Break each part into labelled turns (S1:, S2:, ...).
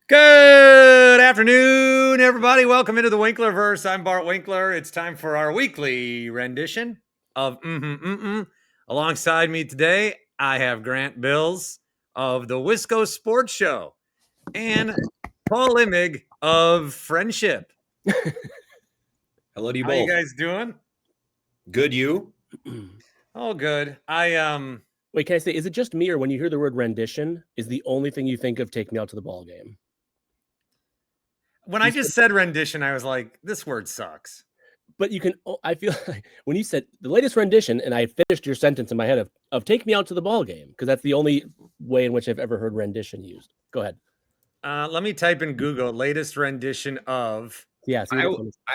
S1: Good afternoon, everybody. Welcome into the Winklerverse. I'm Bart Winkler. It's time for our weekly rendition of MmHmm. Alongside me today, I have Grant Bills of the Wisco Sports Show and Paul Imig of Friendship.
S2: Hello to you
S1: How you
S2: both.
S1: guys doing?
S2: Good, you?
S1: Oh, good.
S3: Wait, can I say, is it just me, or when you hear the word rendition, is the only thing you think of Take Me Out to the Ball Game?
S1: When I just said rendition, I was like, this word sucks.
S3: But you can, I feel like when you said the latest rendition, and I finished your sentence in my head of Take Me Out to the Ball Game, because that's the only way in which I've ever heard rendition used. Go ahead.
S1: Let me type in Google latest rendition of.
S3: Yeah. See,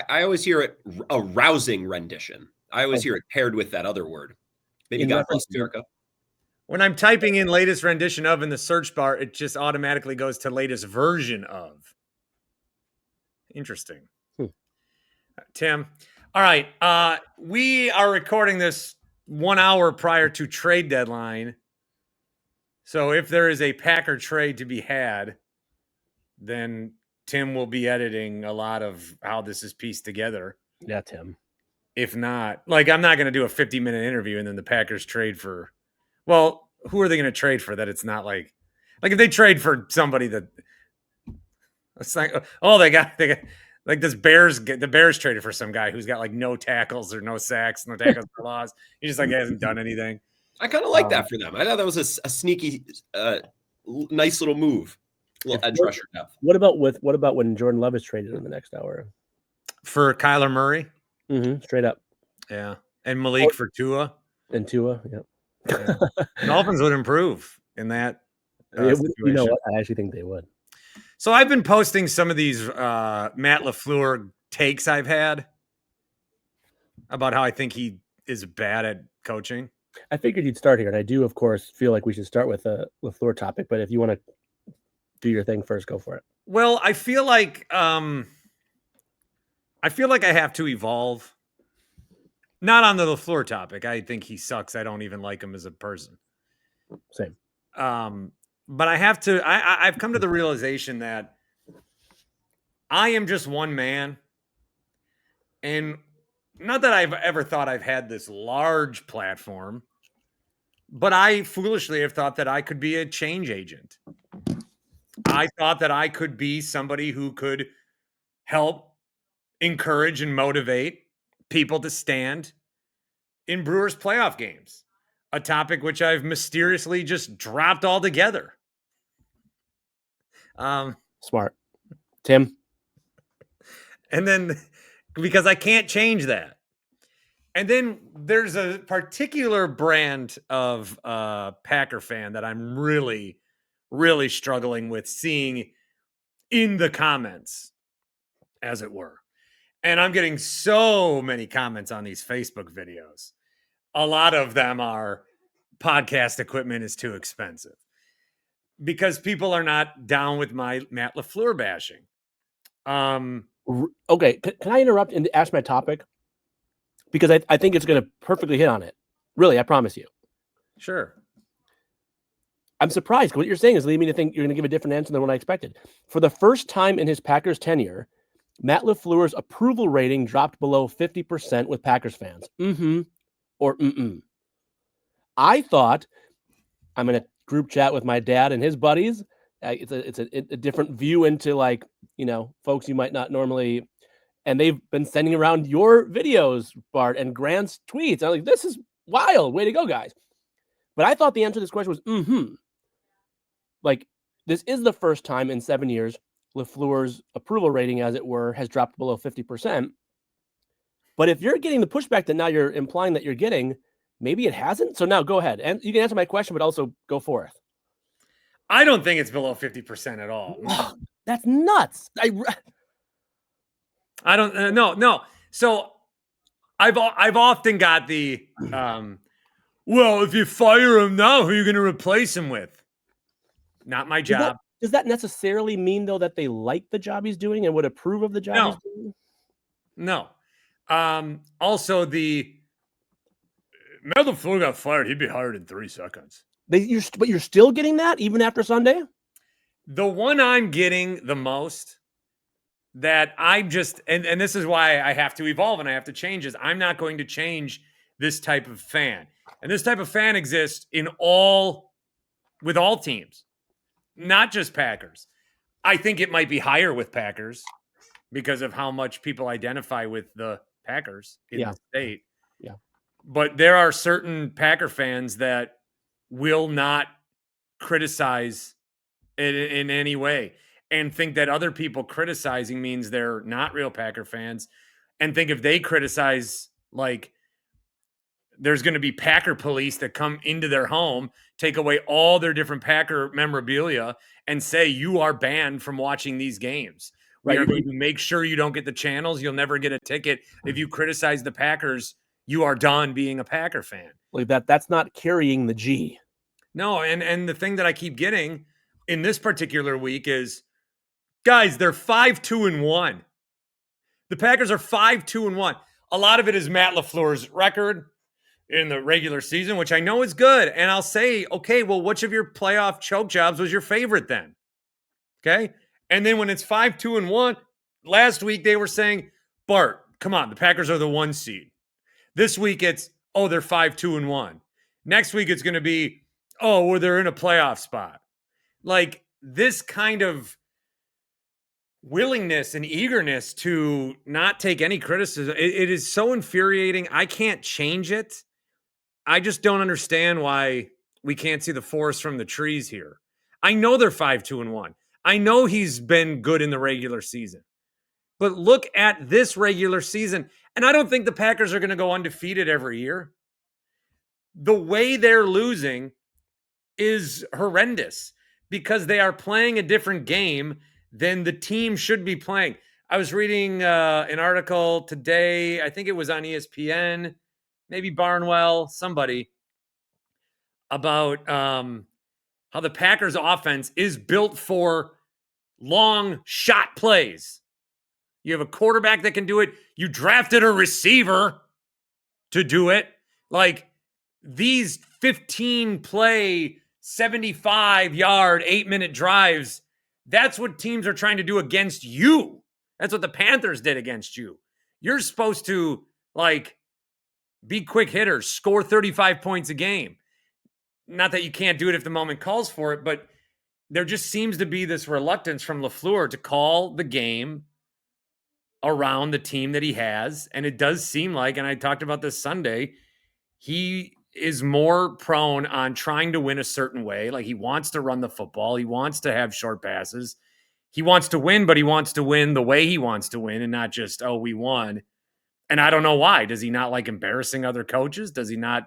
S2: I always hear it a rousing rendition. I always hear it paired with that other word. Maybe God bless America.
S1: When I'm typing in latest rendition of in the search bar, it just automatically goes to latest version of. Interesting. Tim. All right. We are recording this 1 hour prior to trade deadline. So if there is a Packer trade to be had, then Tim will be editing a lot of how this is pieced together.
S3: Yeah, Tim.
S1: If not, like, I'm not going to do a 50-minute interview and then the Packers trade for, well, who are they going to trade for that it's not like if they trade for somebody that it's like, oh, they got like the Bears traded for some guy who's got like no tackles or no sacks, no tackles for loss. He just like hasn't done anything.
S2: I kind of like that for them. I thought that was a sneaky, nice little move. Little edge rusher depth.
S3: What about when Jordan Love is traded in the next hour?
S1: For Kyler Murray?
S3: Straight up.
S1: Yeah. And Malik for Tua?
S3: And Tua, yeah.
S1: Dolphins would improve in that
S3: situation. You know what? I actually think they would.
S1: So I've been posting some of these Matt LaFleur takes I've had about how I think he is bad at coaching.
S3: I figured you'd start here, and I do, of course, feel like we should start with a LaFleur topic, but if you want to do your thing first, go for it.
S1: Well, I feel like I have to evolve. Not on the LaFleur topic. I think he sucks. I don't even like him as a person.
S3: Same.
S1: But I have to, I've come to the realization that I am just one man. And not that I've ever thought I've had this large platform, but I foolishly have thought that I could be a change agent. I thought that I could be somebody who could help encourage and motivate people to stand in Brewers playoff games, a topic which I've mysteriously just dropped altogether.
S3: Smart. Tim.
S1: And then, because I can't change that. And then there's a particular brand of Packer fan that I'm really, really struggling with seeing in the comments, as it were. And I'm getting so many comments on these Facebook videos. A lot of them are podcast equipment is too expensive because people are not down with my Matt LaFleur bashing.
S3: Okay, can I interrupt and ask my topic? Because I think it's going to perfectly hit on it. Really, I promise you.
S1: Sure.
S3: I'm surprised. What you're saying is leading me to think you're going to give a different answer than what I expected. For the first time in his Packers tenure, Matt LaFleur's approval rating dropped below 50% with Packers fans. Or I thought, I'm in a group chat with my dad and his buddies. It's a different view into, like, you know, folks you might not normally, and they've been sending around your videos, Bart, and Grant's tweets. I'm like, this is wild. Way to go, guys. But I thought the answer to this question was like, this is the first time in 7 years LaFleur's approval rating, as it were, has dropped below 50%. But if you're getting the pushback that now you're implying that you're getting, maybe it hasn't. So now go ahead. And you can answer my question, but also go forth.
S1: I don't think it's below 50% at all.
S3: That's nuts.
S1: I don't no. So I've often got the well, if you fire him now, who are you going to replace him with? Not my job.
S3: Does that necessarily mean, though, that they like the job he's doing and would approve of the job he's doing?
S1: No. Also, the Matt LaFleur got fired. He'd be hired in 3 seconds.
S3: But you're still getting that even after Sunday?
S1: The one I'm getting the most that I just, and this is why I have to evolve and I have to change, is I'm not going to change this type of fan. And this type of fan exists with all teams, not just Packers. I think it might be higher with Packers because of how much people identify with the Packers in the state.
S3: Yeah.
S1: But there are certain Packer fans that will not criticize it in any way and think that other people criticizing means they're not real Packer fans, and think if they criticize, like, there's going to be Packer police that come into their home, take away all their different Packer memorabilia, and say you are banned from watching these games. We are going to make sure you don't get the channels. You'll never get a ticket. If you criticize the Packers, you are done being a Packer fan.
S3: Like that's not carrying the G.
S1: No, and the thing that I keep getting in this particular week is, guys, they're 5-2-1. The Packers are 5-2-1. A lot of it is Matt LaFleur's record in the regular season, which I know is good. And I'll say, okay, well, which of your playoff choke jobs was your favorite then? Okay. And then when it's 5-2-1, last week they were saying, Bart, come on, the Packers are the 1 seed. This week it's, oh, they're 5-2-1. Next week it's going to be, oh, well, they're in a playoff spot. Like, this kind of willingness and eagerness to not take any criticism, it is so infuriating. I can't change it. I just don't understand why we can't see the forest from the trees here. I know they're 5-2-1. I know he's been good in the regular season. But look at this regular season. And I don't think the Packers are going to go undefeated every year. The way they're losing is horrendous because they are playing a different game than the team should be playing. I was reading an article today. I think it was on ESPN, maybe Barnwell, somebody, about how the Packers offense is built for long shot plays. You have a quarterback that can do it. You drafted a receiver to do it. Like, these 15-play, 75-yard, 8-minute drives, that's what teams are trying to do against you. That's what the Panthers did against you. You're supposed to, like, be quick hitters, score 35 points a game. Not that you can't do it if the moment calls for it, but there just seems to be this reluctance from LaFleur to call the game around the team that he has. And it does seem like, and I talked about this Sunday, he is more prone on trying to win a certain way. Like, he wants to run the football. He wants to have short passes. He wants to win, but he wants to win the way he wants to win and not just, oh, we won. And I don't know why. Does he not like embarrassing other coaches? Does he not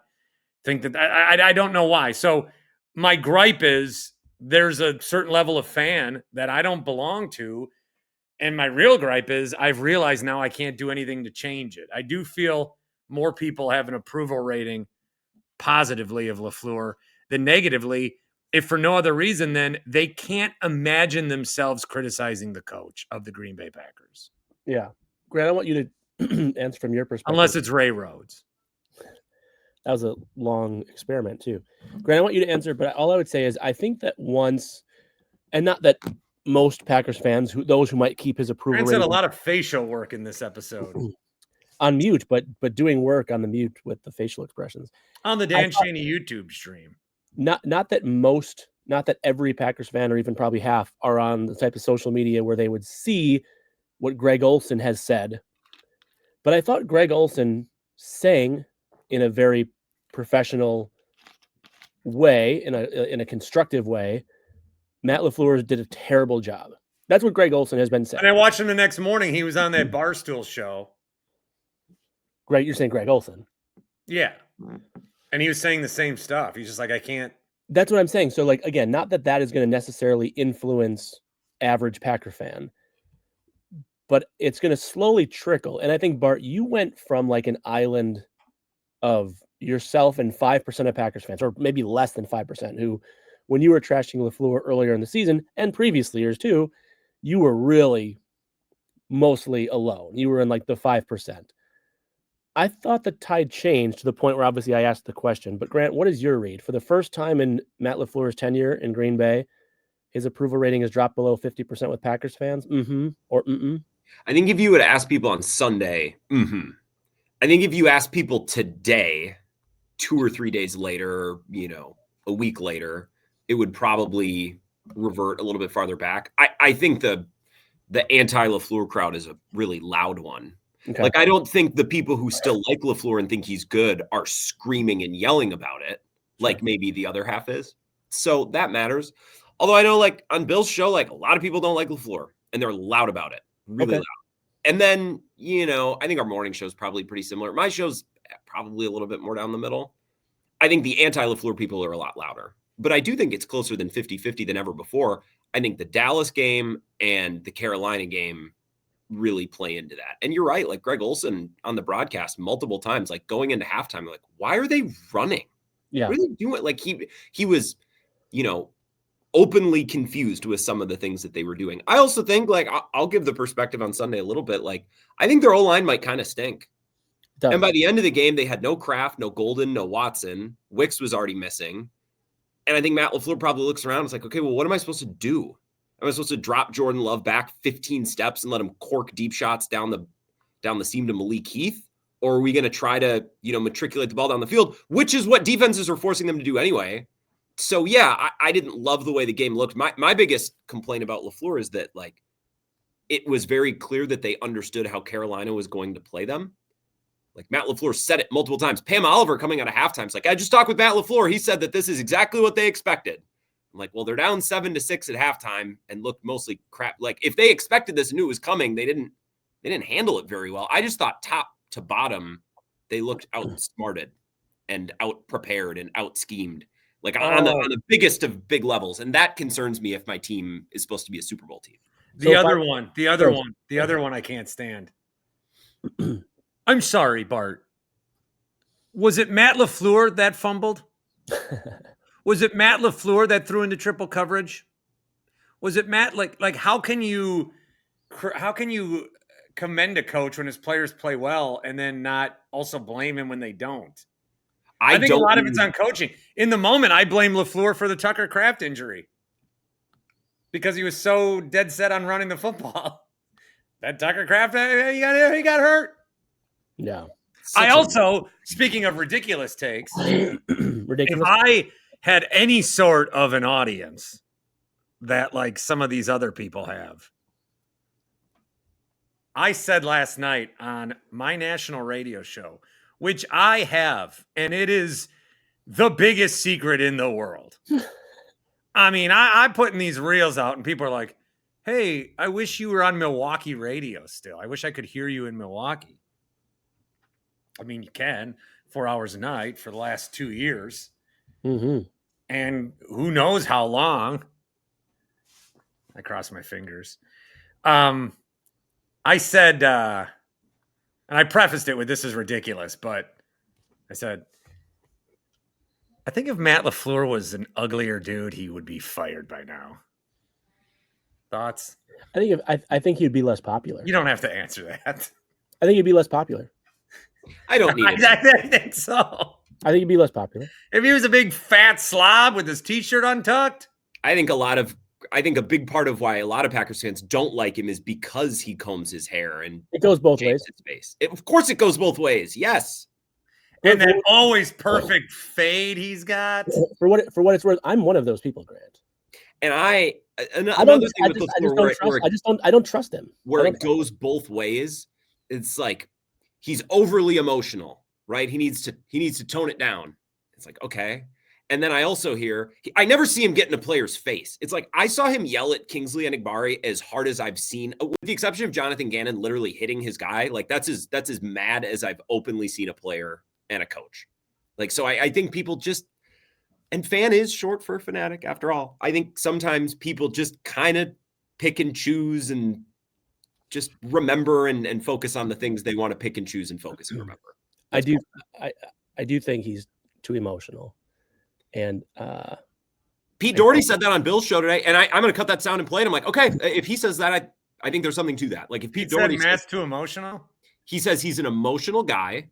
S1: think that? I don't know why. So my gripe is there's a certain level of fan that I don't belong to. And my real gripe is I've realized now I can't do anything to change it. I do feel more people have an approval rating positively of LaFleur than negatively, if for no other reason than they can't imagine themselves criticizing the coach of the Green Bay Packers.
S3: Yeah. Grant, I want you to answer from your perspective.
S1: Unless it's Ray Rhodes.
S3: That was a long experiment too. Grant, I want you to answer, but all I would say is I think that once, and not that most Packers fans, those who might keep his approval
S1: Grant said a lot of facial work in this episode.
S3: On mute, but doing work on the mute with the facial expressions.
S1: On the Dan Shaney YouTube stream.
S3: Not that every Packers fan, or even probably half, are on the type of social media where they would see what Greg Olsen has said. But I thought Greg Olsen sang in a very professional way, in a constructive way. Matt LaFleur did a terrible job. That's what Greg Olsen has been saying.
S1: And I watched him the next morning. He was on that Barstool show.
S3: Greg, you're saying Greg Olsen?
S1: Yeah. And he was saying the same stuff. He's just like, I can't.
S3: That's what I'm saying. So, like, again, not that is going to necessarily influence average Packer fan, but it's going to slowly trickle. And I think, Bart, you went from like an island of yourself and 5% of Packers fans, or maybe less than 5%, who, when you were trashing LaFleur earlier in the season and previous years too, you were really mostly alone. You were in like the 5%. I thought the tide changed to the point where obviously I asked the question, but Grant, what is your read? For the first time in Matt LaFleur's tenure in Green Bay, his approval rating has dropped below 50% with Packers fans? Or mm-mm?
S2: I think if you would ask people on Sunday, I think if you ask people today, 2 or 3 days later, a week later, it would probably revert a little bit farther back. I think the anti-LaFleur crowd is a really loud one.
S3: Okay.
S2: Like, I don't think the people who still like LaFleur and think he's good are screaming and yelling about it, like maybe the other half is. So that matters. Although I know, like, on Bill's show, like, a lot of people don't like LaFleur, and they're loud about it, really loud. And then, I think our morning show is probably pretty similar. My show's probably a little bit more down the middle. I think the anti-LaFleur people are a lot louder. But I do think it's closer than 50-50 than ever before. I think the Dallas game and the Carolina game really play into that. And you're right, like Greg Olson on the broadcast multiple times, like going into halftime, like, why are they running?
S3: Yeah.
S2: What are they doing? Like he was, openly confused with some of the things that they were doing. I also think, like, I'll give the perspective on Sunday a little bit. Like, I think their O-line might kind of stink. And by the end of the game, they had no Kraft, no Golden, no Watson. Wicks was already missing. And I think Matt LaFleur probably looks around and is like, okay, well, what am I supposed to do? Am I supposed to drop Jordan Love back 15 steps and let him cork deep shots down the seam to Malik Heath? Or are we going to try to, matriculate the ball down the field, which is what defenses are forcing them to do anyway? So, yeah, I didn't love the way the game looked. My biggest complaint about LaFleur is that, like, it was very clear that they understood how Carolina was going to play them. Like, Matt LaFleur said it multiple times. Pam Oliver coming out of halftime is like, I just talked with Matt LaFleur. He said that this is exactly what they expected. I'm like, well, they're down 7-6 at halftime and looked mostly crap. Like, if they expected this and knew it was coming, they didn't handle it very well. I just thought top to bottom, they looked outsmarted and out-prepared and out-schemed. Like, on the biggest of big levels. And that concerns me if my team is supposed to be a Super Bowl team.
S1: The other one I can't stand. I'm sorry, Bart. Was it Matt LaFleur that fumbled? Was it Matt LaFleur that threw into triple coverage? Was it Matt? Like how can you commend a coach when his players play well and then not also blame him when they don't? I think a lot of it's on coaching. In the moment, I blame LaFleur for the Tucker Kraft injury because he was so dead set on running the football. That Tucker Kraft, he got hurt.
S3: Yeah.
S1: I also, speaking of ridiculous takes, if I had any sort of an audience that, like, some of these other people have, I said last night on my national radio show, which I have, and it is the biggest secret in the world. I mean, I'm putting these reels out, and people are like, hey, I wish you were on Milwaukee radio still. I wish I could hear you in Milwaukee. I mean, you can 4 hours a night for the last 2 years.
S3: Mm-hmm.
S1: And who knows how long. I cross my fingers. I said, and I prefaced it with, this is ridiculous, but I said, I think if Matt LaFleur was an uglier dude, he would be fired by now. Thoughts?
S3: I think he'd be less popular.
S1: You don't have to answer that.
S3: I think he'd be less popular.
S2: I don't need it.
S1: I think so.
S3: I think he'd be less popular.
S1: If he was a big fat slob with his t-shirt untucked.
S2: I think a big part of why a lot of Packers fans don't like him is because he combs his hair and
S3: it goes both ways.
S2: His face. Of course, it goes both ways. Yes.
S1: And that always perfect fade he's got.
S3: For what it's worth, I'm one of those people, Grant.
S2: And I
S3: don't trust him.
S2: Where it goes both ways, it's like he's overly emotional, right? He needs to tone it down. It's like, okay. And then I also hear, I never see him get in a player's face. It's like, I saw him yell at Kingsley Enagbare as hard as I've seen, with the exception of Jonathan Gannon literally hitting his guy. Like, that's as mad as I've openly seen a player and a coach. Like, so I think people just, and fan is short for fanatic after all. I think sometimes people just kind of pick and choose and just remember and focus on the things they want to pick and choose and focus and remember.
S3: I do think he's too emotional. And
S2: Pete Doherty said that on Bill's show today, and I'm going to cut that sound and play it. I'm like, okay, if he says that, I think there's something to that. Like, if Pete Doherty
S1: said Matt's too emotional,
S2: he says he's an emotional guy.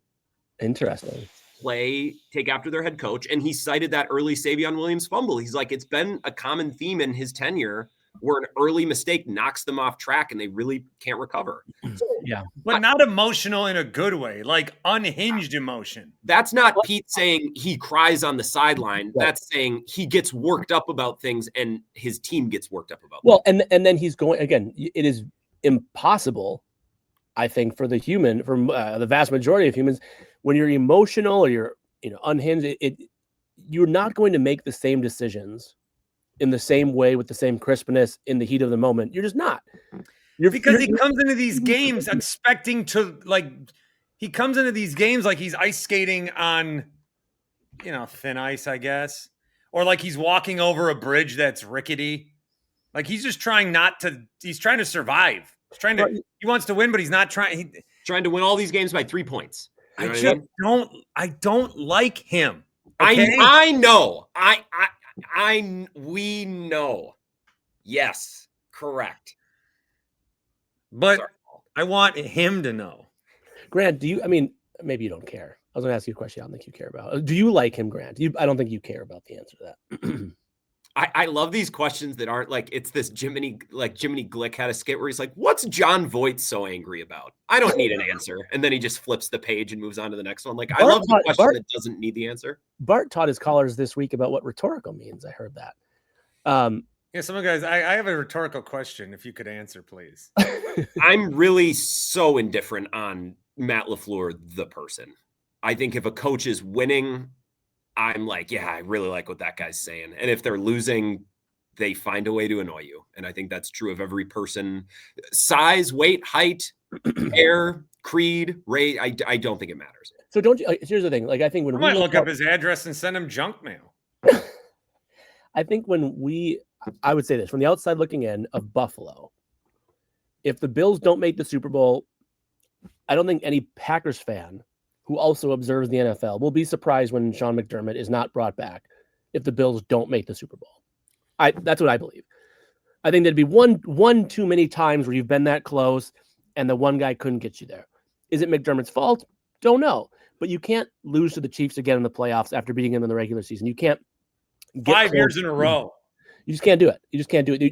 S3: Interesting.
S2: take after their head coach. And he cited that early Savion Williams fumble. He's like, it's been a common theme in his tenure where an early mistake knocks them off track and they really can't recover. So,
S3: yeah.
S1: But not emotional in a good way, like unhinged emotion.
S2: That's not Pete saying he cries on the sideline. Right. That's saying he gets worked up about things and his team gets worked up about
S3: things. And then he's going, again, it is impossible, I think, for the human, for the vast majority of humans, when you're emotional or you're unhinged, you're not going to make the same decisions in the same way with the same crispness in the heat of the moment. You're just not.
S1: Because he comes into these games expecting to, like, he comes into these games like he's ice skating on, thin ice, I guess. Or like he's walking over a bridge that's rickety. Like he's just trying he's trying to survive. He wants to win, but he's not trying.
S2: Trying to win all these games by 3 points.
S1: I don't like him. Okay?
S2: I know. We know. Yes, correct.
S1: But sorry. I want him to know.
S3: Grant, maybe you don't care. I was going to ask you a question I don't think you care about. Do you like him, Grant? I don't think you care about the answer to that.
S2: I love these questions that aren't like, it's this Jiminy Glick had a skit where he's like, what's John Voight so angry about? I don't need an answer. And then he just flips the page and moves on to the next one. Like, I love the question that doesn't need the answer.
S3: Bart taught his callers this week about what rhetorical means. I heard that.
S1: Yeah, some of the guys, I have a rhetorical question. If you could answer, please.
S2: I'm really so indifferent on Matt LaFleur, the person. I think if a coach is winning, I'm like, yeah, I really like what that guy's saying. And if they're losing, they find a way to annoy you. And I think that's true of every person. Size, weight, height, hair, creed, race. I don't think it matters.
S3: So don't you? Here's the thing. Like, I think when
S1: I might look up his address and send him junk mail.
S3: I think I would say this from the outside looking in of Buffalo, if the Bills don't make the Super Bowl, I don't think any Packers fan who also observes the NFL will be surprised when Sean McDermott is not brought back if the Bills don't make the Super Bowl. That's what I believe. I think there'd be one too many times where you've been that close and the one guy couldn't get you there. Is it McDermott's fault? Don't know. But you can't lose to the Chiefs again in the playoffs after beating them in the regular season. You can't get
S1: 5 years in a row.
S3: You just can't do it.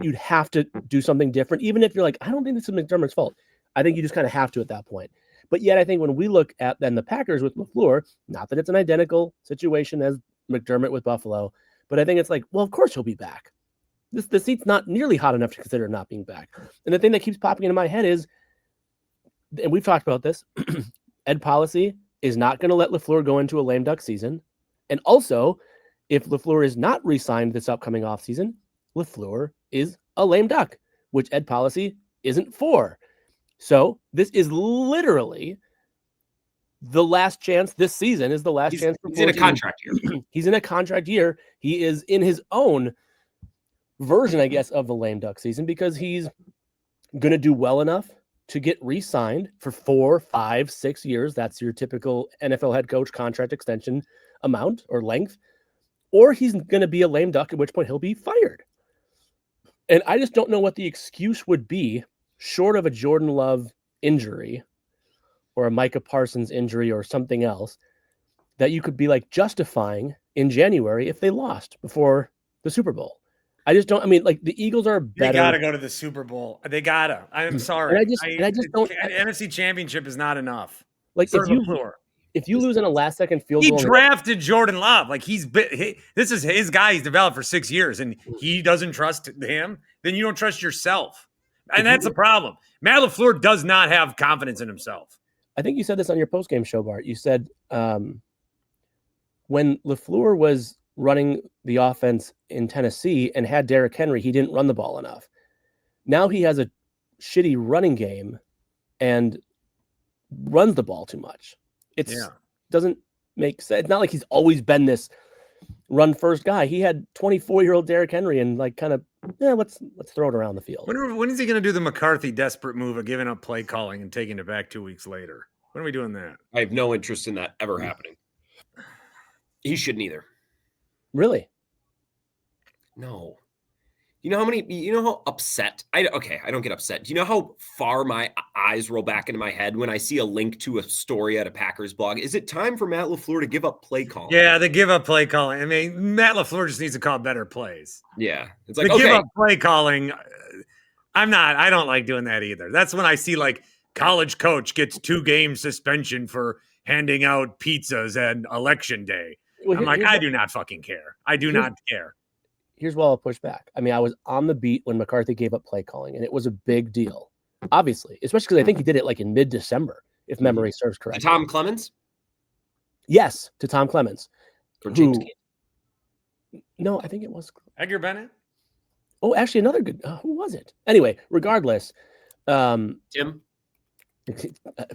S3: You'd have to do something different. Even if you're like, I don't think this is McDermott's fault. I think you just kind of have to at that point. But yet I think when we look at then the Packers with LaFleur, not that it's an identical situation as McDermott with Buffalo, but I think it's like, well, of course he'll be back. The seat's not nearly hot enough to consider not being back. And the thing that keeps popping into my head is, and we've talked about this, Ed Policy is not going to let LaFleur go into a lame duck season. And also, if LaFleur is not re-signed this upcoming offseason, LaFleur is a lame duck, which Ed Policy isn't for. So this is literally the last chance. This season is the last chance.
S2: He's in a contract year.
S3: He's in a contract year. He is in his own version, I guess, of the lame duck season because he's going to do well enough to get re-signed for 4, 5, 6 years. That's your typical NFL head coach contract extension amount or length. Or he's going to be a lame duck, at which point he'll be fired. And I just don't know what the excuse would be short of a Jordan Love injury or a Micah Parsons injury or something else that you could be like justifying in January if they lost before the Super Bowl. I just don't. I mean, like the Eagles are better.
S1: They got to go to the Super Bowl. They got to. I'm sorry.
S3: And I just don't.
S1: NFC Championship is not enough.
S3: Like if you lose in a last-second field goal,
S1: he drafted Jordan Love. Like this is his guy. He's developed for 6 years, and he doesn't trust him. Then you don't trust yourself, and that's the problem. Matt LaFleur does not have confidence in himself.
S3: I think you said this on your postgame show, Bart. You said when LaFleur was running the offense in Tennessee and had Derrick Henry, he didn't run the ball enough. Now he has a shitty running game and runs the ball too much. It doesn't make sense. It's not like he's always been this run first guy. He had 24-year-old Derrick Henry and like kind of, let's throw it around the field.
S1: When is he going to do the McCarthy desperate move of giving up play calling and taking it back 2 weeks later? When are we doing that?
S2: I have no interest in that ever happening. He shouldn't either.
S3: Really?
S2: No. You know how upset I don't get upset. Do you know how far my eyes roll back into my head when I see a link to a story at a Packers blog? Is it time for Matt LaFleur to give up play calling?
S1: Yeah, they give up play calling. I mean, Matt LaFleur just needs to call better plays.
S2: Yeah. It's like,
S1: give up play calling. I don't like doing that either. That's when I see like college coach gets 2-game suspension for handing out pizzas and election day. I'm like, I do not fucking care. I do not care.
S3: Here's why I'll push back. I mean, I was on the beat when McCarthy gave up play calling, and it was a big deal, obviously, especially because I think he did it like in mid-December, if memory serves correctly.
S2: To Tom Clements?
S3: Yes, to Tom Clements.
S2: Or James
S3: No, I think it was
S1: Edgar Bennett.
S3: Oh, actually, another good. Who was it? Anyway, regardless,
S2: Tim.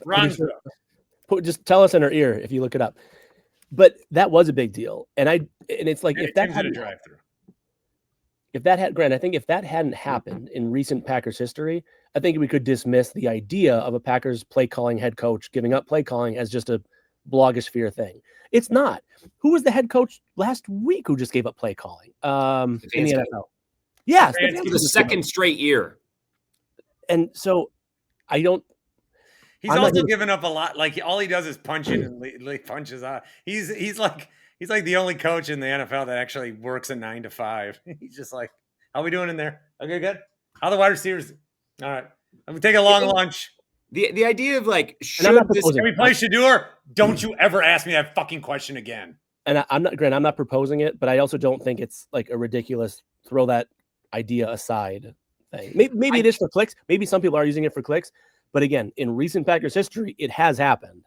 S1: Ron.
S3: Just tell us in our ear if you look it up. But that was a big deal, and it's like if that hadn't
S1: drive-through.
S3: If that had, Grant, I think if that hadn't happened in recent Packers history, I think we could dismiss the idea of a Packers play calling head coach giving up play calling as just a blogosphere thing. It's not. Who was the head coach last week who just gave up play calling in the NFL? Yes,
S2: for the second straight year.
S3: And so I don't.
S1: He's also given up a lot. Like all he does is punch in and punches out. He's like the only coach in the NFL that actually works a 9 to 5. He's just like, how are we doing in there? Okay, good. How are the wide receivers? All right. I'm gonna take a long lunch.
S2: The idea of like,
S1: can we play Shador? Don't you ever ask me that fucking question again.
S3: And I'm not proposing it, but I also don't think it's like a ridiculous throw that idea aside thing. Maybe it is for clicks. Maybe some people are using it for clicks. But again, in recent Packers history, it has happened.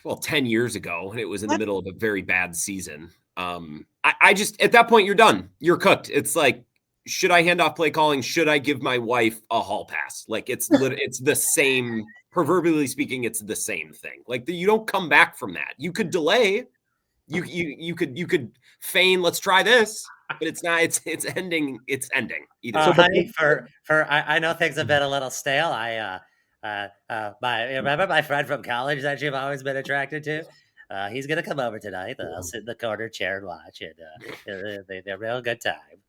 S2: Well, 10 years ago, and it was in the middle of a very bad season. I just, at that point, you're done. You're cooked. It's like, should I hand off play calling? Should I give my wife a hall pass? Like it's the same, proverbially speaking, it's the same thing. Like you don't come back from that. You could delay. You could feign, let's try this. But it's not. It's ending. It's ending.
S4: Either. Honey, I know things have been a little stale. Remember my friend from college that you've always been attracted to? He's gonna come over tonight. I'll sit in the corner chair and watch, and they're a real good time.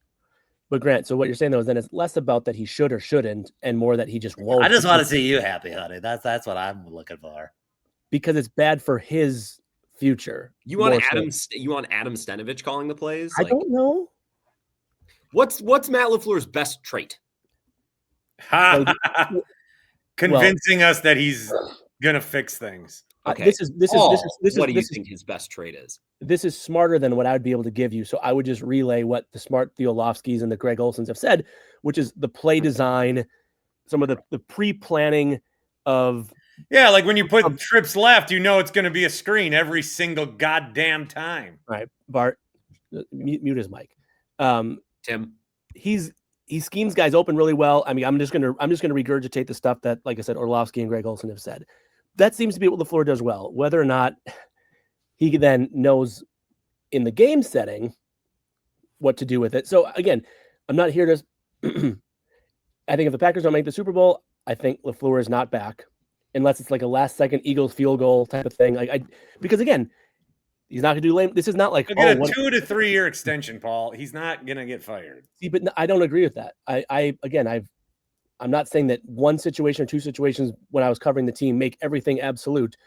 S3: But Grant, so what you're saying though is then it's less about that he should or shouldn't, and more that he just won't.
S4: I just want to see you happy, honey. That's what I'm looking for.
S3: Because it's bad for his future.
S2: You want Adam Stenavich calling the plays?
S3: I don't know.
S2: What's Matt LaFleur's best trait?
S1: Convincing us that he's gonna fix things.
S2: Okay.
S3: This is
S2: what do you think his best trait is?
S3: This is smarter than what I would be able to give you. So I would just relay what the smart Theolofskis and the Greg Olsons have said, which is the play design, some of the pre-planning of.
S1: Yeah, like when you put trips left, you know it's going to be a screen every single goddamn time.
S3: All right, Bart, mute his mic.
S2: Tim,
S3: he schemes guys open really well. I mean, I'm just gonna regurgitate the stuff that, like I said, Orlovsky and Greg Olson have said. That seems to be what LaFleur does well. Whether or not he then knows in the game setting what to do with it. So again, I'm not here to. I think if the Packers don't make the Super Bowl, I think LaFleur is not back. Unless it's like a last-second Eagles field goal type of thing, because again, he's not going to do lame. This is not like
S1: a 2 to 3 year extension, Paul. He's not going to get fired.
S3: See, but I don't agree with that. I'm not saying that one situation or two situations when I was covering the team make everything absolute,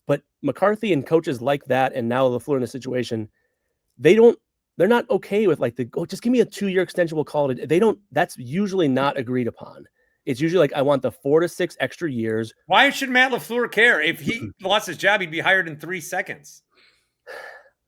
S3: but McCarthy and coaches like that, and now LaFleur in a situation, they're not okay with like just give me a 2-year extension. We'll call it. They don't. That's usually not agreed upon. It's usually like, I want the 4 to 6 extra years.
S1: Why should Matt LaFleur care? If he lost his job, he'd be hired in 3 seconds.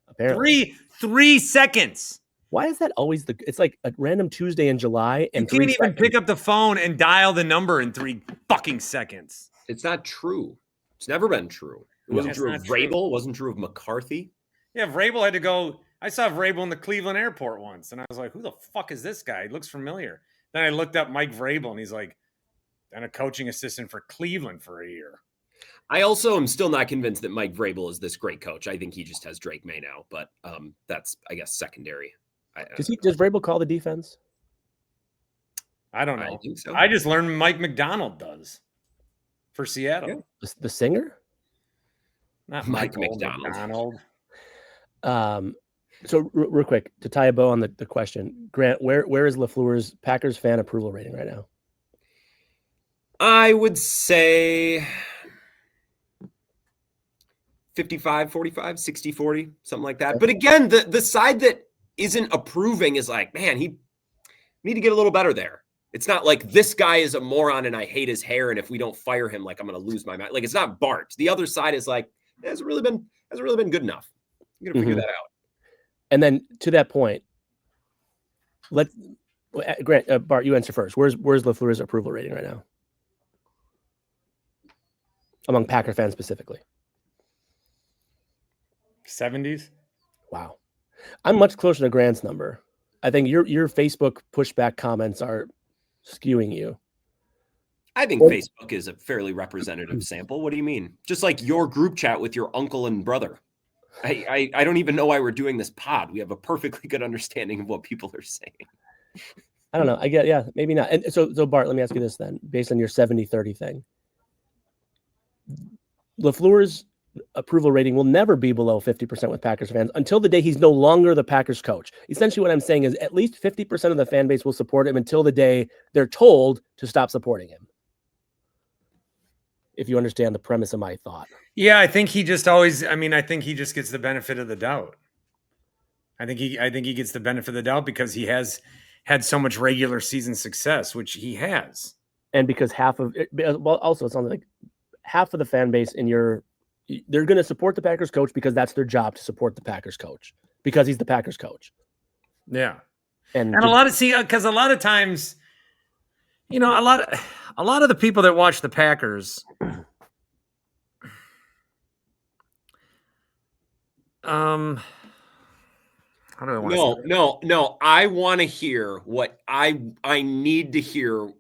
S3: Apparently.
S1: 3 seconds.
S3: Why is that always it's like a random Tuesday in July and
S1: you can't even pick up the phone and dial the number in 3 fucking seconds.
S2: It's not true. It's never been true. It wasn't true of Vrabel. It wasn't true of McCarthy.
S1: Yeah, Vrabel had to go. I saw Vrabel in the Cleveland airport once, and I was like, who the fuck is this guy? He looks familiar. Then I looked up Mike Vrabel, and he's like, and a coaching assistant for Cleveland for a year.
S2: I also am still not convinced that Mike Vrabel is this great coach. I think he just has Drake May now, but that's, I guess, secondary.
S3: Does Vrabel call the defense?
S1: I don't know.
S2: I think so.
S1: I just learned Mike McDonald does for Seattle.
S3: Yeah. The singer?
S1: Not
S2: Mike McDonald.
S3: So real quick, to tie a bow on the question, Grant, where is LaFleur's Packers fan approval rating right now?
S2: I would say 55, 45, 60, 40, something like that. But again, the side that isn't approving is like, man, we need to get a little better there. It's not like this guy is a moron and I hate his hair, and if we don't fire him, like I'm going to lose my mind. Like it's not Bart. The other side is like, it hasn't really been good enough. I'm going to figure that out.
S3: And then to that point, Grant, Bart, you answer first. Where's LaFleur's approval rating right now? Among Packer fans specifically.
S1: 70s.
S3: Wow. I'm much closer to Grant's number. I think your Facebook pushback comments are skewing you.
S2: I think Facebook is a fairly representative sample. What do you mean? Just like your group chat with your uncle and brother. I don't even know why we're doing this pod. We have a perfectly good understanding of what people are saying.
S3: I don't know. Yeah, maybe not. And so Bart, let me ask you this then, based on your 70-30 thing. LaFleur's approval rating will never be below 50% with Packers fans until the day he's no longer the Packers coach. Essentially what I'm saying is at least 50% of the fan base will support him until the day they're told to stop supporting him. If you understand the premise of my thought.
S1: Yeah, I think he just I think he just gets the benefit of the doubt. I think he gets the benefit of the doubt because he has had so much regular season success, which he has.
S3: And because also it's something like half of the fan base they're going to support the Packers coach because that's their job, to support the Packers coach because he's the Packers coach.
S1: Yeah. And a lot of because a lot of times, a lot of the people that watch the Packers, how do I want to say that?
S2: No. I want to hear what I need to hear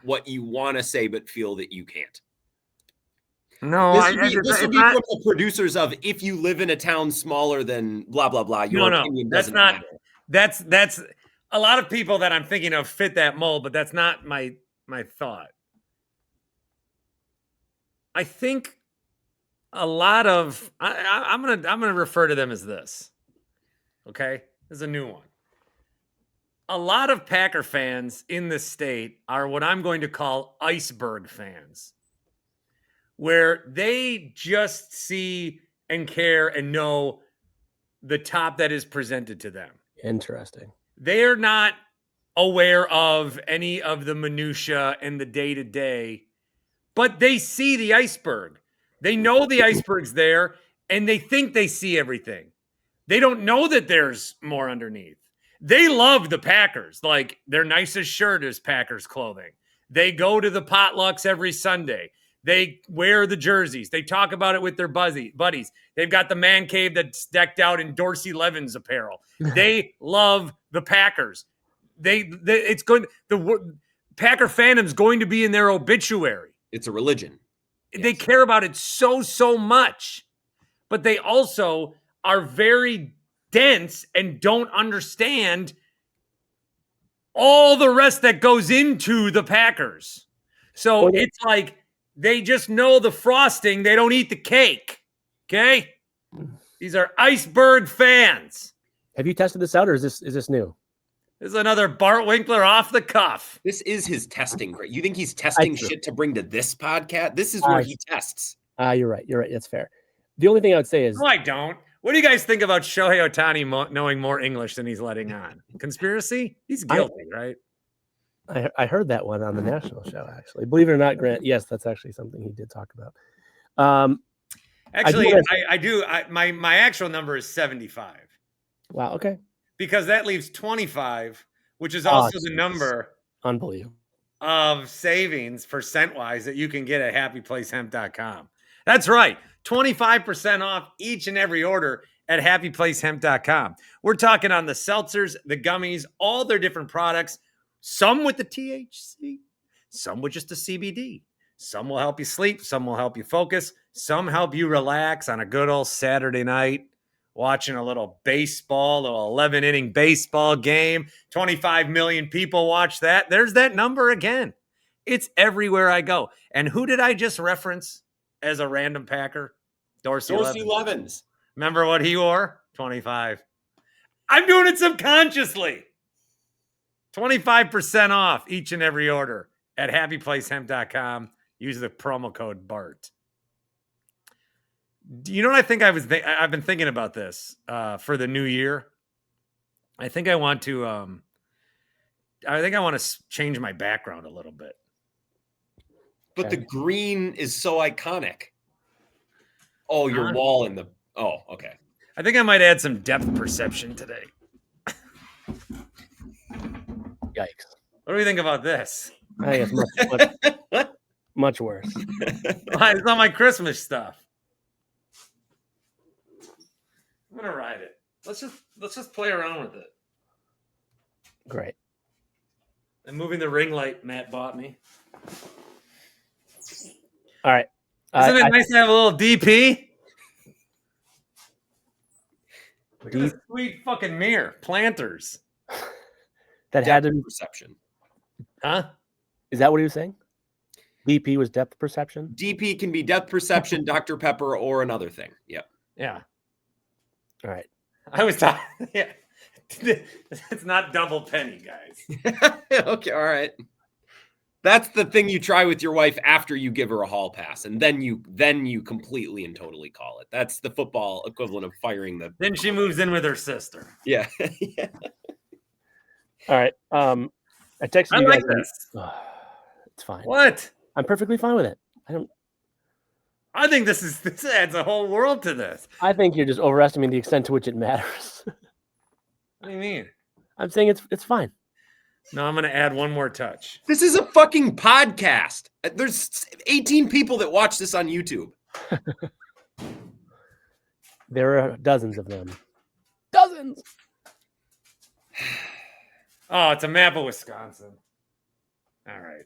S2: what you want to say, but feel that you can't.
S1: No,
S2: this would be from the producers of if you live in a town smaller than blah blah blah. Your opinion doesn't matter.
S1: That's a lot of people that I'm thinking of fit that mold, but that's not my thought. I think a lot of I'm gonna refer to them as this. Okay, this is a new one. A lot of Packer fans in this state are what I'm going to call iceberg fans, where they just see and care and know the top that is presented to them.
S3: Interesting.
S1: They are not aware of any of the minutia and the day-to-day, but they see the iceberg. They know the iceberg's there, and they think they see everything. They don't know that there's more underneath. They love the Packers. Like, their nicest shirt is Packers clothing. They go to the potlucks every Sunday. They wear the jerseys. They talk about it with their buddies. They've got the man cave that's decked out in Dorsey Levin's apparel. They love the Packers. The Packer fandom's going to be in their obituary.
S2: It's a religion.
S1: They care about it so much, but they also are very dense and don't understand all the rest that goes into the Packers. So it's like, they just know the frosting. They don't eat the cake. Okay? These are iceberg fans.
S3: Have you tested this out, or is this new?
S1: This is another Bart Winkler off the cuff.
S2: This is his testing. You think he's testing shit to bring to this podcast? This is where he tests.
S3: You're right. That's fair. The only thing I would say is...
S1: No, I don't. What do you guys think about Shohei Ohtani knowing more English than he's letting on? Conspiracy? He's guilty, right?
S3: I heard that one on the national show, actually. Believe it or not, Grant, yes, that's actually something he did talk about.
S1: Actually, I do. My actual number is 75.
S3: Wow, okay.
S1: Because that leaves 25, which is also the number
S3: unbelievable
S1: of savings percent-wise that you can get at happyplacehemp.com. That's right. 25% off each and every order at happyplacehemp.com. We're talking on the seltzers, the gummies, all their different products. Some with the THC, some with just the CBD. Some will help you sleep. Some will help you focus. Some help you relax on a good old Saturday night, watching a little 11-inning baseball game. 25 million people watch that. There's that number again. It's everywhere I go. And who did I just reference as a random Packer? Dorsey Levins. Remember what he wore? 25. I'm doing it subconsciously. 25% off each and every order at happyplacehemp.com. Use the promo code BART. You know what I think I've been thinking about this for the new year. I think I want to change my background a little bit.
S2: But the green is so iconic. Oh, your wall in the... Oh, okay.
S1: I think I might add some depth perception today.
S3: Yikes.
S1: What do we think about this?
S3: I think it's much worse.
S1: It's not my Christmas stuff. I'm gonna ride it. Let's just play around with it.
S3: Great.
S1: I'm moving the ring light Matt bought me.
S3: All right.
S1: Isn't it nice to have a little DP? Look at this sweet fucking mirror. Planters.
S3: That had to be
S2: perception.
S1: Huh?
S3: Is that what he was saying? DP was depth perception?
S2: DP can be depth perception, Dr. Pepper, or another thing. Yep.
S1: Yeah.
S3: All right.
S1: I was talking. Yeah. It's not double penny, guys.
S2: Okay. All right. That's the thing you try with your wife after you give her a hall pass, and then you completely and totally call it. That's the football equivalent of firing the.
S1: Then she moves in with her sister.
S2: Yeah. Yeah.
S3: All right. I texted
S1: I
S3: you
S1: like
S3: guys.
S1: this.
S3: It's fine.
S1: What?
S3: I'm perfectly fine with it.
S1: I think this adds a whole world to this.
S3: I think you're just overestimating the extent to which it matters.
S1: What do you mean?
S3: I'm saying it's fine.
S1: No, I'm going to add one more touch.
S2: This is a fucking podcast. There's 18 people that watch this on YouTube.
S3: There are dozens of them. Dozens.
S1: Oh, it's a map of Wisconsin. All right.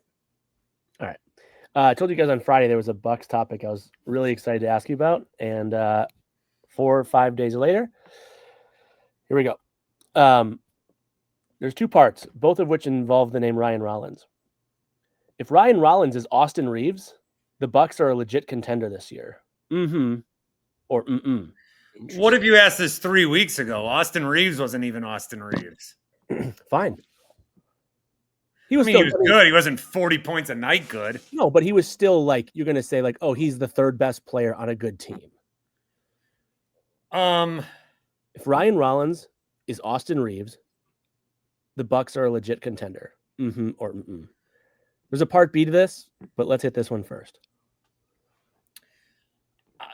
S3: I told you guys on Friday there was a Bucks topic I was really excited to ask you about, and 4 or 5 days later, here we go. There's 2 parts, both of which involve the name Ryan Rollins. If Ryan Rollins is Austin Reeves, the Bucks are a legit contender this year. Mm-hmm. Or mm-mm.
S1: What if you asked this 3 weeks ago? Austin Reeves wasn't even Austin Reeves.
S3: Fine. He was,
S1: he was good. He wasn't 40 points a night good.
S3: No, but he was still like, you're going to say like, oh, he's the 3rd best player on a good team. If Ryan Rollins is Austin Reeves, the Bucks are a legit contender. Mm-hmm or mm-mm. There's a part B to this, but let's hit this one first.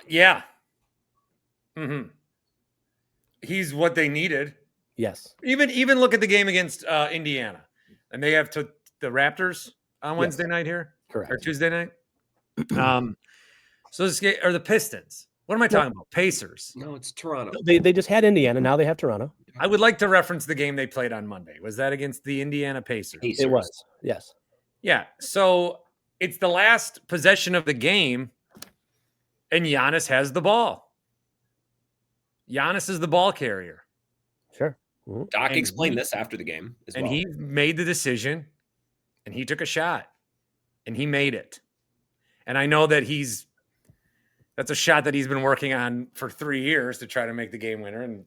S1: Yeah. Mm-hmm. He's what they needed.
S3: Yes.
S1: Even look at the game against Indiana. And they have the Raptors on Wednesday night here?
S3: Correct.
S1: Or Tuesday night? So this game, or the Pistons. What am I talking about? Pacers.
S2: No, it's Toronto.
S3: They just had Indiana. Now they have Toronto.
S1: I would like to reference the game they played on Monday. Was that against the Indiana Pacers?
S3: It was. Yes.
S1: Yeah. So it's the last possession of the game, and Giannis has the ball. Giannis is the ball carrier.
S3: Sure. Mm-hmm.
S2: Doc explained this after the game as well.
S1: And he made the decision, and he took a shot, and he made it. And I know that that's a shot that he's been working on for 3 years to try to make the game winner, and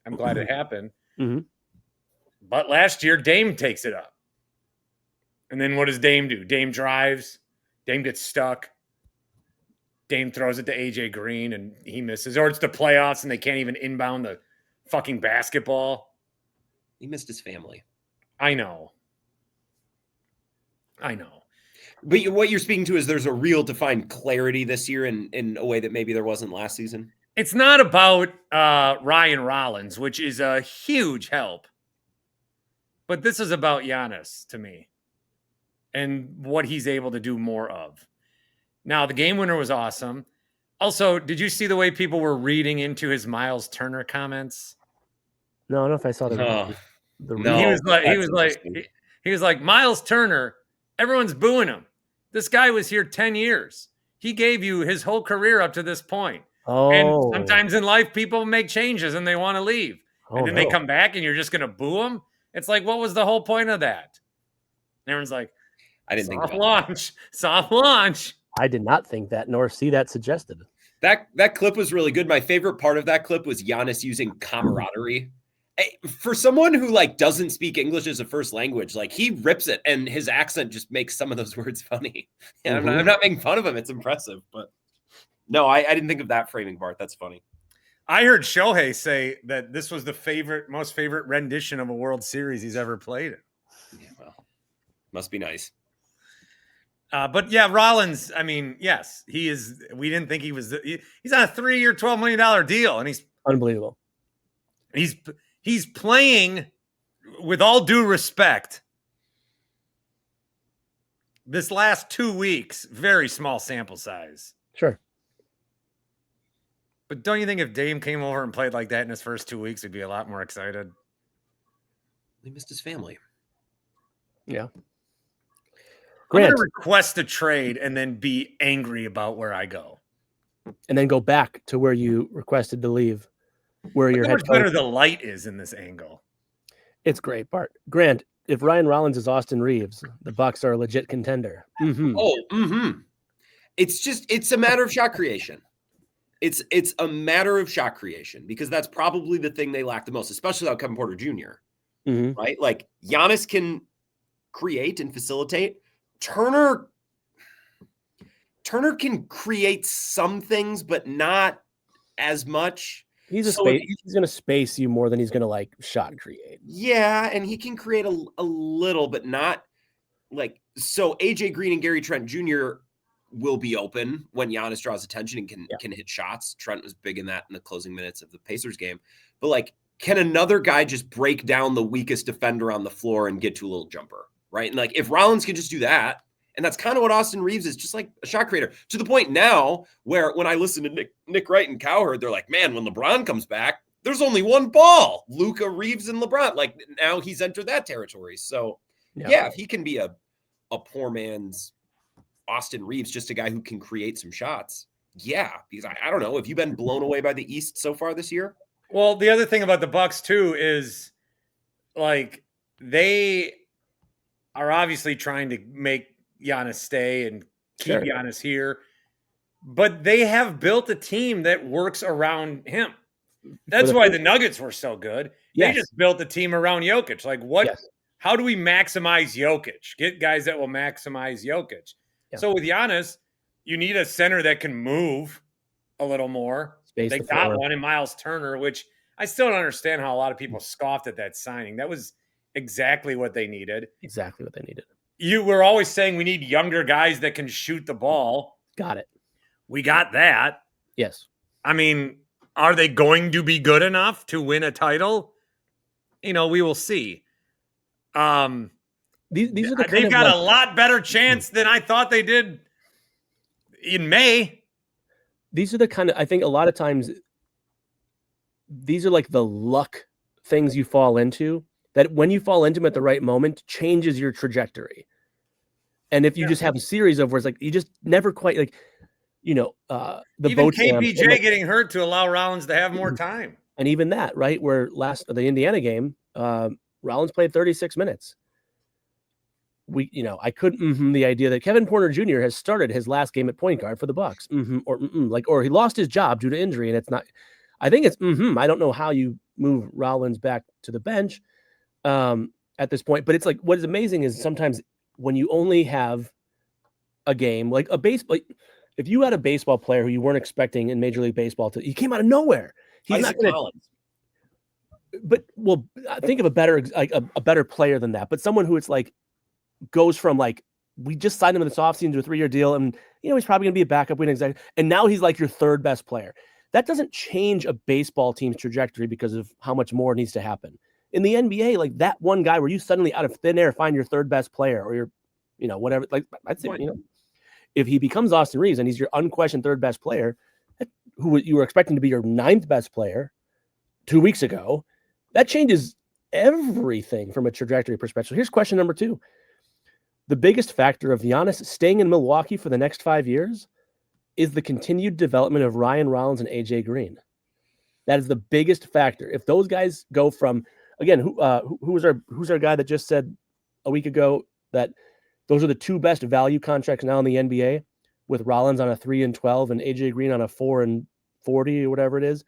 S1: I'm glad it happened.
S3: Mm-hmm.
S1: But last year, Dame takes it up. And then what does Dame do? Dame drives. Dame gets stuck. Dame throws it to AJ Green, and he misses. Or it's the playoffs, and they can't even inbound the fucking basketball.
S2: He missed his family.
S1: I know.
S2: But what you're speaking to is there's a real defined clarity this year in a way that maybe there wasn't last season.
S1: It's not about Ryan Rollins, which is a huge help. But this is about Giannis to me and what he's able to do more of. Now, the game winner was awesome. Also, did you see the way people were reading into his Miles Turner comments?
S3: No, I don't know if I saw the
S2: No,
S1: he was like Miles Turner, everyone's booing him. This guy was here 10 years. He gave you his whole career up to this point.
S3: Oh.
S1: And sometimes in life, people make changes and they want to leave. And then they come back and you're just going to boo them. It's like, what was the whole point of that? And everyone's like,
S2: I didn't think about
S1: soft launch.
S3: I did not think that, nor see that suggested.
S2: That clip was really good. My favorite part of that clip was Giannis using camaraderie For someone who like doesn't speak English as a first language, like he rips it, and his accent just makes some of those words funny. Yeah, I'm not making fun of him. It's impressive, but no, I didn't think of that framing, Bart. That's funny.
S1: I heard Shohei say that this was the most favorite rendition of a World Series he's ever played in.
S2: Yeah, well, must be nice.
S1: But yeah, Rollins, I mean, yes, he is. We didn't think he was. He's on a 3-year, $12 million deal, and he's
S3: unbelievable.
S1: He's playing, with all due respect, this last 2 weeks, very small sample size.
S3: Sure.
S1: But don't you think if Dame came over and played like that in his first 2 weeks, we'd be a lot more excited?
S2: He missed his family.
S3: Yeah.
S1: Grant, I'm going to request a trade and then be angry about where I go.
S3: And then go back to where you requested to leave. Where your head
S1: much better the light is in this angle.
S3: It's great, Bart. Grant, if Ryan Rollins is Austin Reeves, the Bucks are a legit contender.
S2: It's a matter of shot creation. It's a matter of shot creation, because that's probably the thing they lack the most, especially without Kevin Porter Jr. Right? Like Giannis can create and facilitate. Turner can create some things, but not as much.
S3: He's going to space you more than he's going to like shot create.
S2: Yeah, and he can create a little, but not like so. AJ Green and Gary Trent Jr. will be open when Giannis draws attention and can hit shots. Trent was big in that in the closing minutes of the Pacers game. But like, can another guy just break down the weakest defender on the floor and get to a little jumper, right? And like, if Rollins can just do that, and that's kind of what Austin Reeves is, just like a shot creator, to the point now where when I listen to Nick Wright and Cowherd, they're like, man, when LeBron comes back, there's only one ball, Luka, Reeves, and LeBron. Like now he's entered that territory. So yeah, if he can be a poor man's Austin Reeves, just a guy who can create some shots. Yeah, because I don't know. Have you been blown away by the East so far this year?
S1: Well, the other thing about the Bucks too is like they are obviously trying to make Giannis stay and keep Giannis here, but they have built a team that works around him. That's why the Nuggets were so good. They just built a team around Jokic. Like what? How do we maximize Jokic? Get guys that will maximize Jokic. So with Giannis, you need a center that can move a little more. They got one in Miles Turner, which I still don't understand how a lot of people scoffed at that signing. That was exactly what they needed.
S3: Exactly what they needed.
S1: You were always saying we need younger guys that can shoot the ball.
S3: Got it. We
S1: got that.
S3: Yes.
S1: I mean, are they going to be good enough to win a title? You know, we will see.
S3: These are
S1: they've got a lot better chance than I thought they did in May.
S3: These are the kind of, I think a lot of times, these are like the luck things you fall into, that when you fall into them at the right moment, changes your trajectory. And if you just have a series of where it's like, you just never quite like, the
S1: even KPJ getting hurt to allow Rollins to have more time.
S3: And even that, right? Where the Indiana game, Rollins played 36 minutes. I couldn't the idea that Kevin Porter Jr. has started his last game at point guard for the Bucks, or he lost his job due to injury, and it's not. I think it's I don't know how you move Rollins back to the bench at this point, but it's like what is amazing is sometimes when you only have a game like a baseball. If you had a baseball player who you weren't expecting in Major League Baseball he came out of nowhere. He's not going to. But think of a better player than that. But someone who it's like goes from like we just signed him in this offseason to a 3-year deal, and he's probably going to be a backup and now he's like your third best player. That doesn't change a baseball team's trajectory because of how much more needs to happen. In the NBA, like that one guy where you suddenly out of thin air find your third best player or your, whatever. Like I'd say, if he becomes Austin Reeves and he's your unquestioned third best player, who you were expecting to be your 9th best player 2 weeks ago, that changes everything from a trajectory perspective. So here's question number 2. The biggest factor of Giannis staying in Milwaukee for the next 5 years is the continued development of Ryan Rollins and AJ Green. That is the biggest factor. If those guys go from, again, who's our guy that just said a week ago that those are the 2 best value contracts now in the NBA, with Rollins on a 3 and 12 and AJ Green on a 4 and 40 or whatever it is.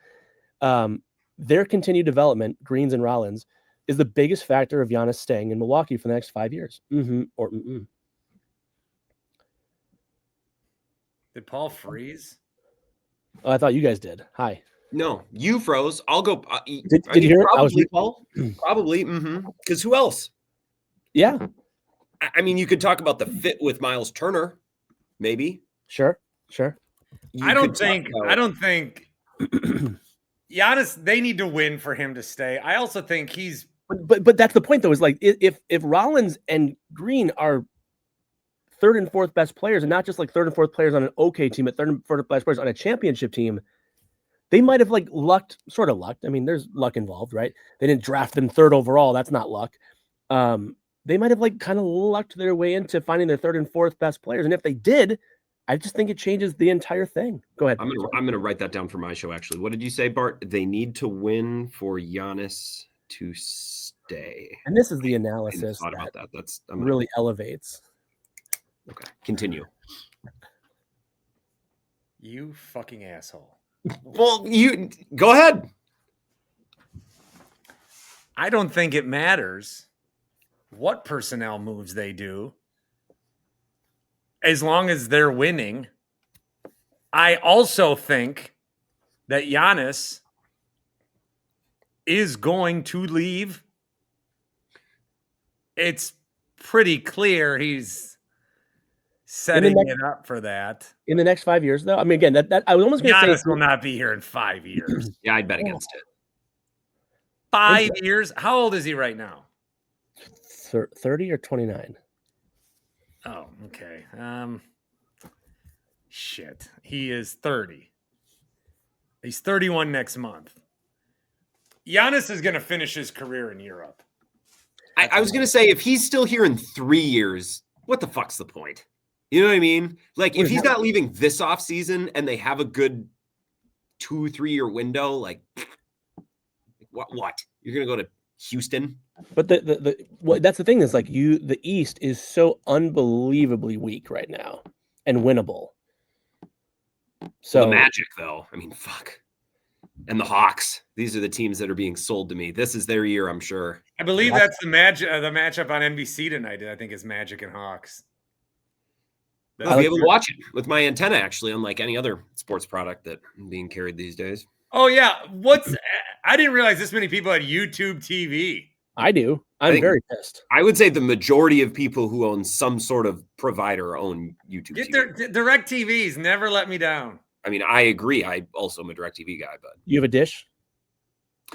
S3: their continued development, Greens and Rollins, is the biggest factor of Giannis staying in Milwaukee for the next 5 years. Or
S1: Did Paul freeze?
S3: Oh, I thought you guys did. Hi.
S2: No, you froze. I'll go.
S3: Did you hear it?
S2: Probably, Paul. Probably. Because who else?
S3: Yeah.
S2: I mean, you could talk about the fit with Miles Turner, maybe.
S3: Sure.
S1: I don't think Giannis, they need to win for him to stay. I also think he's
S3: but that's the point though, is like if Rollins and Green are third and fourth best players, and not just like third and fourth players on an okay team, but third and fourth best players on a championship team, they might have like lucked. I mean, there's luck involved, right? They didn't draft them third overall. That's not luck. They might have like kind of lucked their way into finding their third and fourth best players. And if they did, I just think it changes the entire thing. Go ahead.
S2: I'm gonna write that down for my show. Actually, what did you say, Bart? They need to win for Giannis to stay.
S3: And this is the analysis
S2: thought about that. That's
S3: really elevates.
S2: Okay, continue.
S1: You fucking asshole.
S2: Well, you go ahead.
S1: I don't think it matters what personnel moves they do, as long as they're winning. I also think that Giannis is going to leave. It's pretty clear he's setting it up for that.
S3: In the next 5 years, though? I mean, again, that I was almost going to say...
S1: Giannis will not be here in 5 years.
S2: Yeah, I'd bet against it.
S1: 5 years? How old is he right now?
S3: 30 or 29?
S1: Oh, okay. Shit. He is 30. He's 31 next month. Giannis is going to finish his career in Europe.
S2: I was going to say, if he's still here in 3 years, what the fuck's the point? You know what I mean? Like, if he's not leaving this offseason and they have a good 2-3 year window, like, what? You're going to go to Houston?
S3: But that's the thing is, like, the East is so unbelievably weak right now and winnable. So
S2: the Magic, though, I mean, fuck. And the Hawks. These are the teams that are being sold to me. This is their year, I'm sure.
S1: I believe that's the matchup on NBC tonight. I think is Magic and Hawks.
S2: I'll be able to watch it with my antenna, actually, unlike any other sports product that being carried these days.
S1: Oh, yeah. I didn't realize this many people had YouTube TV.
S3: I do. I'm very pissed.
S2: I would say the majority of people who own some sort of provider own YouTube
S1: Get
S2: TV.
S1: their direct TVs. Never let me down.
S2: I mean, I agree. I also am a DirecTV guy, but
S3: you have a dish?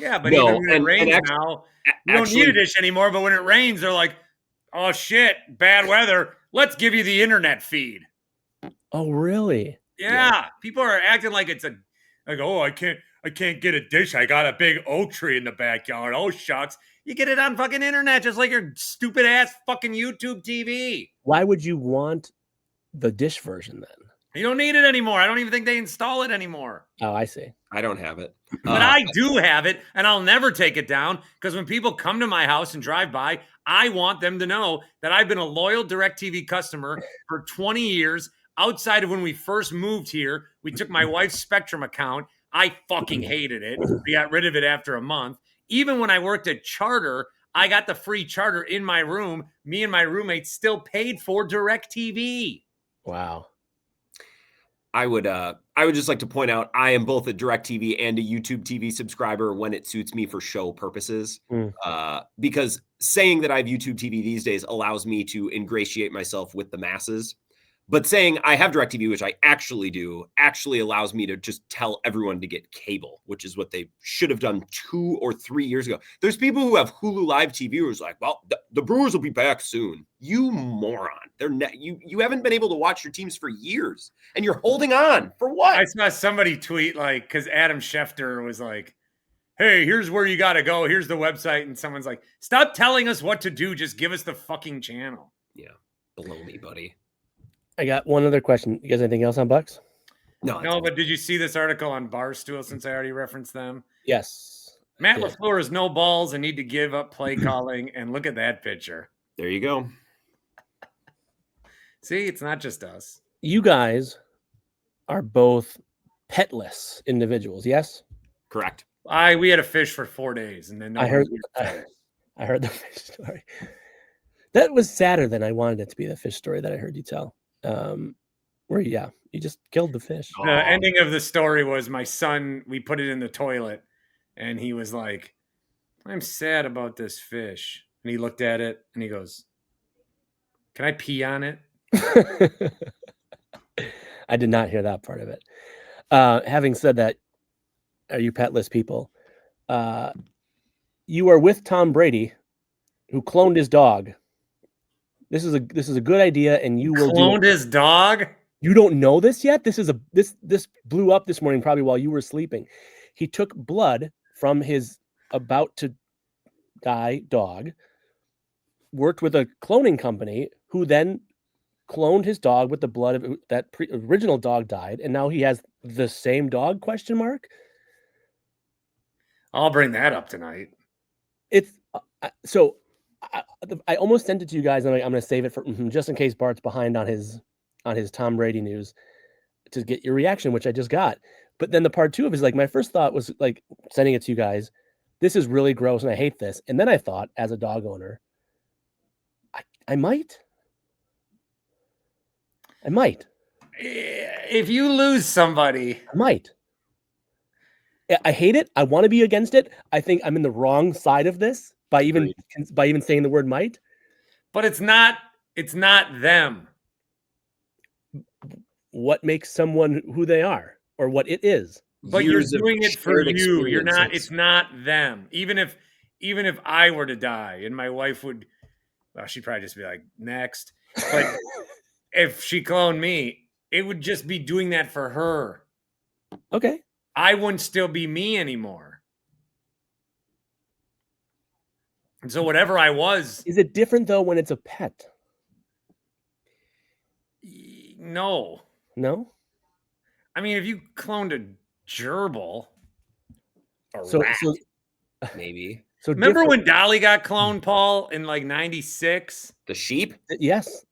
S1: Yeah, but even when it rains now, you don't need a dish anymore. But when it rains, they're like, "Oh shit, bad weather. Let's give you the internet feed."
S3: Oh, really?
S1: Yeah. People are acting like it's I can't get a dish. I got a big oak tree in the backyard. Oh shucks, you get it on fucking internet, just like your stupid ass fucking YouTube TV.
S3: Why would you want the dish version then?
S1: You don't need it anymore. I don't even think they install it anymore.
S3: Oh, I see.
S2: I don't have it.
S1: But I do have it, and I'll never take it down because when people come to my house and drive by, I want them to know that I've been a loyal DirecTV customer for 20 years. Outside of when we first moved here, we took my wife's Spectrum account. I fucking hated it. We got rid of it after a month. Even when I worked at Charter, I got the free Charter in my room. Me and my roommate still paid for DirecTV.
S3: Wow.
S2: I would just like to point out I am both a DirecTV and a YouTube TV subscriber when it suits me for show purposes. Because saying that I have YouTube TV these days allows me to ingratiate myself with the masses. But saying I have DirecTV, which I actually do, actually allows me to just tell everyone to get cable, which is what they should have done 2 or 3 years ago. There's people who have Hulu Live TV who's like, well, the Brewers will be back soon. You moron. You haven't been able to watch your teams for years, and you're holding on. For what?
S1: I saw somebody tweet, like, because Adam Schefter was like, hey, here's where you got to go. Here's the website. And someone's like, stop telling us what to do. Just give us the fucking channel.
S2: Yeah. Below me, buddy.
S3: I got one other question. You guys anything else on Bucks?
S1: No, but did you see this article on Barstool since I already referenced them?
S3: Yes.
S1: Matt LaFleur has no balls and need to give up play calling. And look at that picture.
S2: There you go.
S1: See, it's not just us.
S3: You guys are both petless individuals, yes?
S2: Correct.
S1: We had a fish for 4 days, and then
S3: I heard the fish story. That was sadder than I wanted it to be, the fish story that I heard you tell. Where you just killed the fish.
S1: The ending of the story was my son, we put it in the toilet, and he was like, I'm sad about this fish. And he looked at it, and he goes, can I pee on it?
S3: I did not hear that part of it. Having said that, are you petless people? You are with Tom Brady, who cloned his dog. This is a good idea, and you will
S1: cloned his dog.
S3: You don't know this yet. This blew up this morning, probably while you were sleeping. He took blood from his about to die dog, worked with a cloning company, who then cloned his dog with the blood of that original dog died, and now he has the same dog? ?
S1: I'll bring that up tonight.
S3: It's so I almost sent it to you guys, and I'm going to save it for just in case Bart's behind on his Tom Brady news to get your reaction, which I just got. But then the part 2 of it is like, my first thought was like sending it to you guys. This is really gross, and I hate this. And then I thought, as a dog owner, I might.
S1: If you lose somebody,
S3: I might. I hate it. I want to be against it. I think I'm in the wrong side of this by even saying the word might.
S1: But it's not them.
S3: What makes someone who they are, or what it is?
S1: But you're doing it for you. You're not. It's not them. Even if I were to die and my wife would, well, she'd probably just be like, next. But if she cloned me, it would just be doing that for her.
S3: Okay.
S1: I wouldn't still be me anymore. And so whatever I was.
S3: Is it different though when it's a pet?
S1: No.
S3: No?
S1: I mean, if you cloned a gerbil,
S2: rat, maybe.
S1: So remember when Dolly got cloned, Paul, in like 96?
S2: The sheep?
S3: Yes.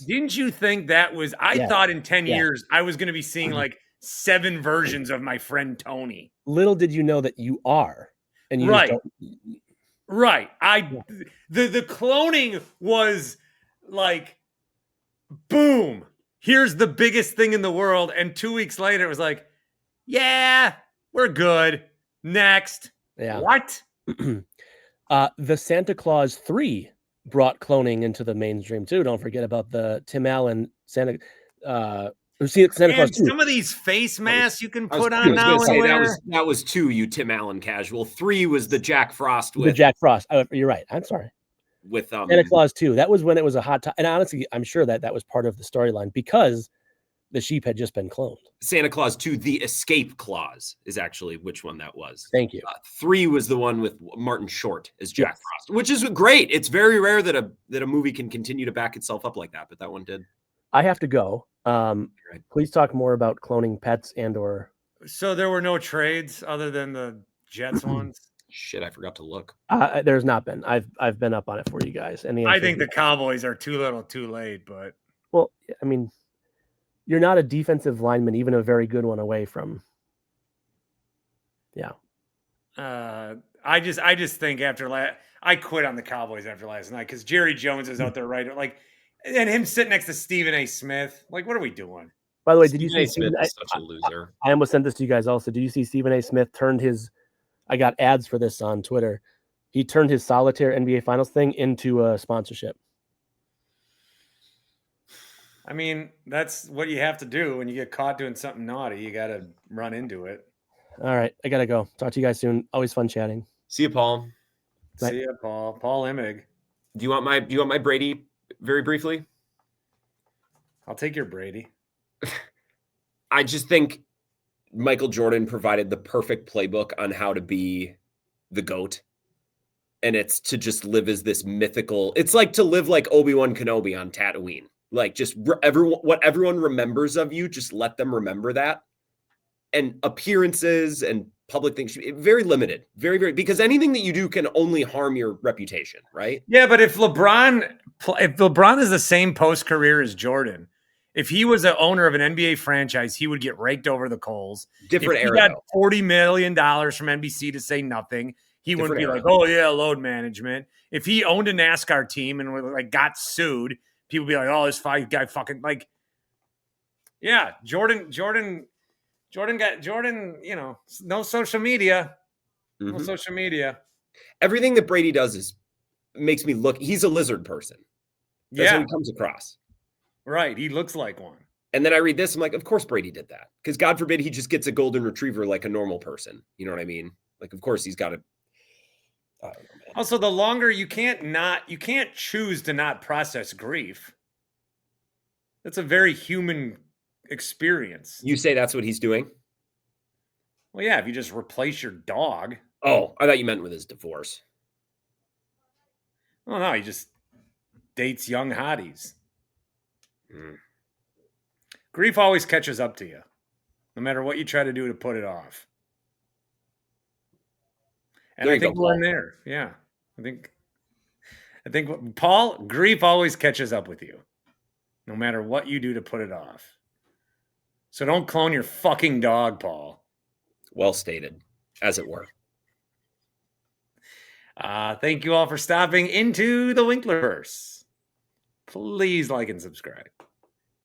S1: Didn't you think that was, I thought in 10 years, I was going to be seeing like 7 versions of my friend Tony.
S3: Little did you know that you are. And you
S1: Right. The cloning was like, boom, here's the biggest thing in the world. And 2 weeks later, it was like, yeah, we're good. Next.
S3: Yeah.
S1: What?
S3: The Santa Claus 3 brought cloning into the mainstream too. Don't forget about the Tim Allen Santa Claus 2.
S1: Some of these face masks you can put on now.
S2: That was 2, you Tim Allen casual. 3 was the Jack Frost with
S3: Jack Frost. Oh, you're right. I'm sorry.
S2: With
S3: Santa Claus 2. That was when it was a hot time. And honestly, I'm sure that was part of the storyline because the sheep had just been cloned.
S2: Santa Claus 2, the Escape Clause is actually which one that was.
S3: Thank you.
S2: 3 was the one with Martin Short as Jack Frost, which is great. It's very rare that a movie can continue to back itself up like that, but that one did.
S3: I have to go. Please talk more about cloning pets and/or.
S1: So there were no trades other than the Jets ones.
S2: Shit, I forgot to look.
S3: There's not been. I've been up on it for you guys, and
S1: I think the Cowboys are too little, too late. But
S3: well, I mean, you're not a defensive lineman, even a very good one, away from. Yeah.
S1: I just think I quit on the Cowboys after last night because Jerry Jones is out there and him sitting next to Stephen A. Smith. Like, what are we doing?
S3: By the way, did you see
S2: Smith is such a loser?
S3: I almost sent this to you guys also. Did you see Stephen A. Smith turned his? I got ads for this on Twitter. He turned his solitaire NBA Finals thing into a sponsorship.
S1: I mean, that's what you have to do when you get caught doing something naughty. You got to run into it.
S3: All right, I gotta go. Talk to you guys soon. Always fun chatting.
S2: See you, Paul.
S3: Bye.
S1: See you, Paul. Paul Imig.
S2: Do you want my Brady very briefly?
S1: I'll take your Brady.
S2: I just think Michael Jordan provided the perfect playbook on how to be the GOAT. And it's to just live as this mythical. It's like to live like Obi-Wan Kenobi on Tatooine. Like just what everyone remembers of you, just let them remember that. And appearances and public things, very limited, very, very, because anything that you do can only harm your reputation, right?
S1: Yeah, but if LeBron is the same post career as Jordan, If he was the owner of an NBA franchise, he would get raked over the coals.
S2: Different
S1: if he
S2: era.
S1: got $40 million from NBC to say nothing, he wouldn't be like, oh, yeah, load management. If he owned a NASCAR team and like got sued, people would be like, oh, this guy fucking like, yeah, Jordan, you know, no social media. No social media.
S2: Everything that Brady does makes me look, he's a lizard person. That's how he comes across.
S1: Right. He looks like one.
S2: And then I read this, I'm like, of course Brady did that. Because God forbid he just gets a golden retriever like a normal person. You know what I mean? Like, of course he's got to. I don't know, man.
S1: Also, the longer you can't choose to not process grief. That's a very human experience.
S2: You say that's what he's doing?
S1: Well, yeah, if you just replace your dog.
S2: Oh, I thought you meant with his divorce.
S1: Oh, no, he just dates young hotties. Grief always catches up to you, no matter what you try to do to put it off. And I think we're in there. Yeah. I think Paul, grief always catches up with you, no matter what you do to put it off. So don't clone your fucking dog, Paul.
S2: Well stated, as it were.
S1: Thank you all for stopping into the Winklerverse. Please like and subscribe.